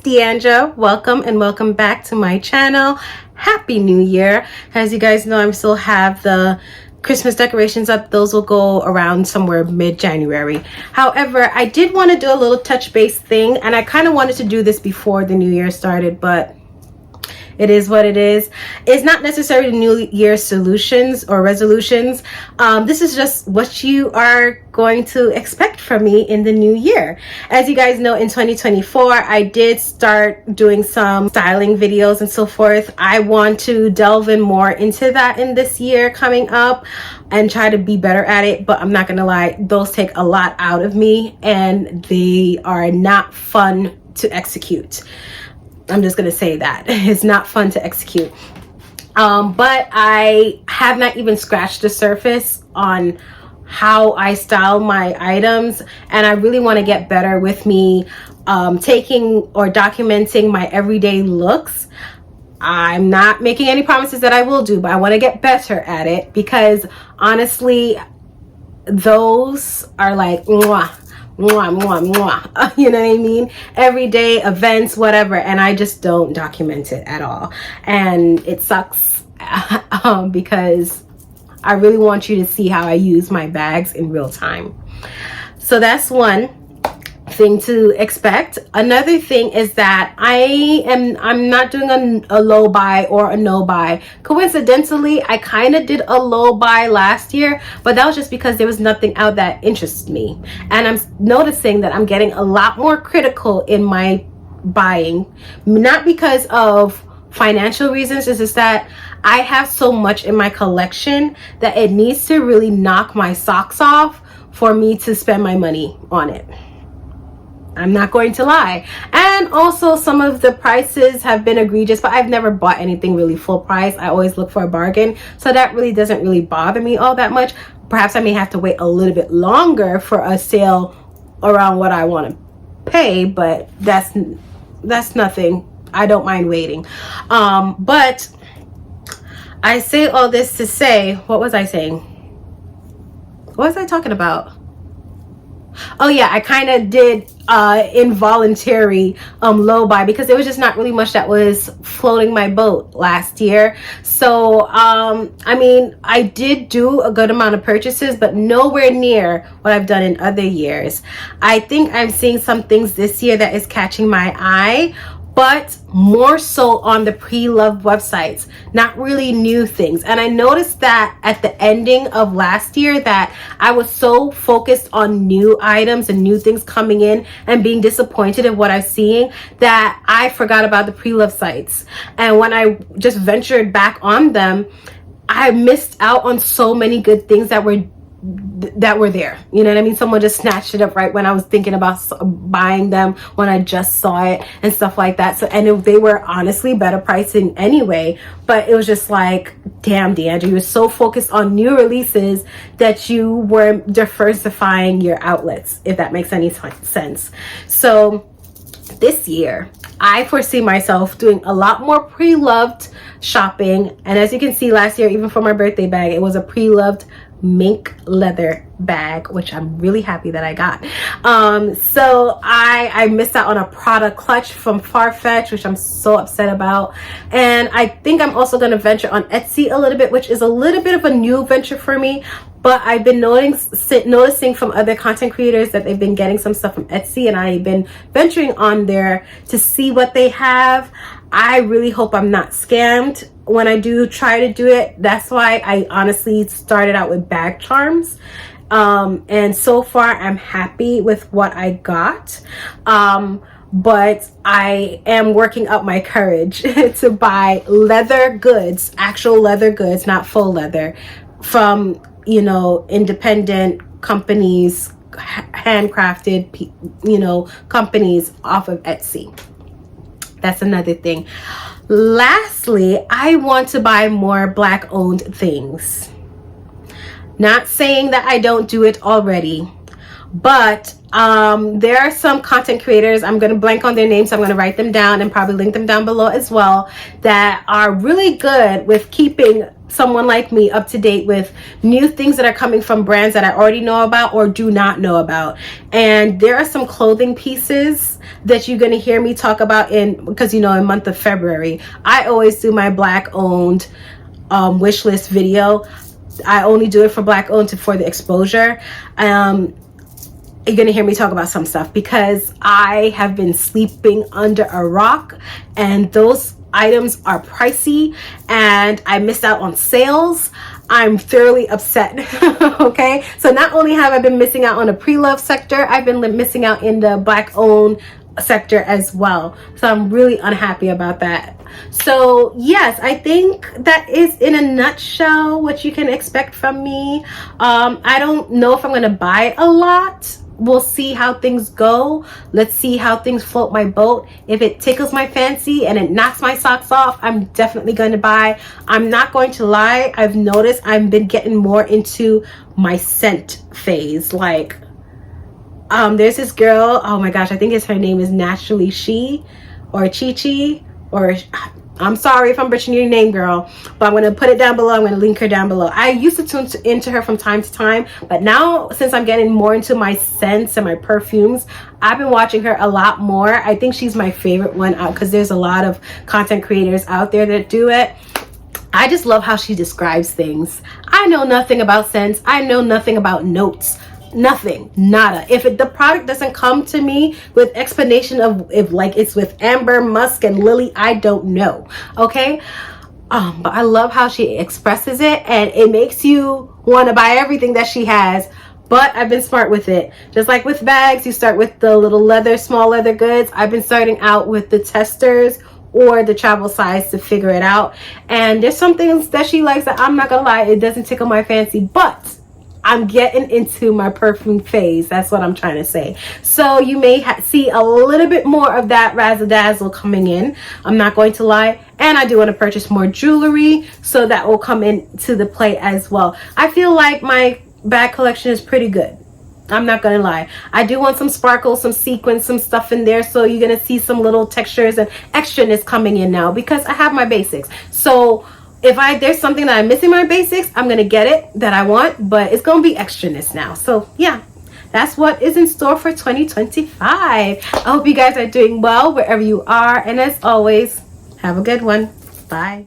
Deandra. Welcome and welcome back to my channel. Happy New Year. As you guys know, I still have the Christmas decorations up. Those will go around somewhere mid-January. However, I did want to do a little touch base thing, and I kind of wanted to do this before the new year started, but it is what it is. It's not necessarily New Year's solutions or resolutions. This is just what you are going to expect from me in the new year. As you guys know, in 2024, I did start doing some styling videos and so forth. I want to delve in more into that in this year coming up and try to be better at it. But I'm not gonna lie, those take a lot out of me and they are not fun to execute. I'm just gonna say that it's not fun to execute. But I have not even scratched the surface on how I style my items, and I really want to get better with me taking or documenting my everyday looks. I'm not making any promises that I will do, but I want to get better at it because honestly, those are like mwah. Mwah, mwah, mwah. You know what I mean? Everyday events, whatever, and I just don't document it at all, and it sucks because I really want you to see how I use my bags in real time. So that's one thing to expect. Another thing is that I'm not doing a low buy or a no buy. Coincidentally, I kind of did a low buy last year, but that was just because there was nothing out that interested me, and I'm noticing that I'm getting a lot more critical in my buying, not because of financial reasons. It's just that I have so much in my collection that it needs to really knock my socks off for me to spend my money on it. I'm not going to lie. And also some of the prices have been egregious, but I've never bought anything really full price. I always look for a bargain, so that really doesn't really bother me all that much. Perhaps I may have to wait a little bit longer for a sale around what I want to pay, but that's nothing. I don't mind waiting. But I say all this to say, what was I saying? What was I talking about? Oh yeah, I kind of did involuntary low buy because there was just not really much that was floating my boat last year. So I mean, I did do a good amount of purchases, but nowhere near what I've done in other years. I think I'm seeing some things this year that is catching my eye, but more so on the pre-loved websites, not really new things. And I noticed that at the ending of last year that I was so focused on new items and new things coming in and being disappointed in what I'm seeing that I forgot about the pre-loved sites. And when I just ventured back on them, I missed out on so many good things that were there. You know what I mean? Someone just snatched it up right when I was thinking about buying them, when I just saw it and stuff like that. So, and they were honestly better pricing anyway, but it was just like, damn, Deandra, you were so focused on new releases that you were diversifying your outlets, if that makes any sense. So this year, I foresee myself doing a lot more pre-loved shopping. And as you can see, last year, even for my birthday bag, it was a pre-loved mink leather bag, which I'm really happy that I got. So I missed out on a Prada clutch from Farfetch, which I'm so upset about. And I think I'm also going to venture on Etsy a little bit, which is a little bit of a new venture for me. But I've been noticing from other content creators that they've been getting some stuff from Etsy, and I've been venturing on there to see what they have. I really hope I'm not scammed when I do try to do it. That's why I honestly started out with bag charms. And so far I'm happy with what I got. But I am working up my courage to buy leather goods, actual leather goods, not faux leather, from, you know, independent companies, handcrafted, you know, companies off of Etsy. That's another thing. Lastly, I want to buy more Black owned things. Not saying that I don't do it already, but there are some content creators, I'm going to blank on their names, so I'm going to write them down and probably link them down below as well, that are really good with keeping someone like me up to date with new things that are coming from brands that I already know about or do not know about. And there are some clothing pieces that you're going to hear me talk about because in month of February, I always do my Black owned wish list video. I only do it for Black owned for the exposure. You're gonna hear me talk about some stuff because I have been sleeping under a rock, and those items are pricey and I missed out on sales. I'm thoroughly upset. Okay, so not only have I been missing out on the pre-loved sector, I've been missing out in the Black owned sector as well. So I'm really unhappy about that. So yes, I think that is in a nutshell what you can expect from me. I don't know if I'm gonna buy a lot. We'll see how things go. Let's see how things float my boat. If it tickles my fancy and it knocks my socks off, I'm definitely going to buy. I'm not going to lie. I've noticed I've been getting more into my scent phase. Like, there's this girl. Oh my gosh, I think her name is Naturally She or Chi Chi, or I'm sorry if I'm butchering your name, girl, but I'm going to put it down below. I'm going to link her down below. I used to tune into her from time to time, but now since I'm getting more into my scents and my perfumes, I've been watching her a lot more. I think she's my favorite one because there's a lot of content creators out there that do it. I just love how she describes things. I know nothing about scents. I know nothing about notes. Nothing, nada. If the product doesn't come to me with explanation of if like it's with amber, musk, and lily, I don't know. Okay, but I love how she expresses it, and it makes you want to buy everything that she has. But I've been smart with it. Just like with bags, you start with the little leather, small leather goods. I've been starting out with the testers or the travel size to figure it out. And there's some things that she likes that I'm not gonna lie, it doesn't tickle my fancy, but I'm getting into my perfume phase. That's what I'm trying to say. So you may see a little bit more of that razzle dazzle coming in. I'm not going to lie. And I do want to purchase more jewelry, so that will come into the play as well. I feel like my bag collection is pretty good. I'm not gonna lie. I do want some sparkles, some sequins, some stuff in there. So you're gonna see some little textures and extraness coming in now because I have my basics. So if there's something that I'm missing my basics, I'm gonna get it that I want, but it's gonna be extraness now. So yeah, that's what is in store for 2025. I hope you guys are doing well wherever you are, and as always, have a good one. Bye.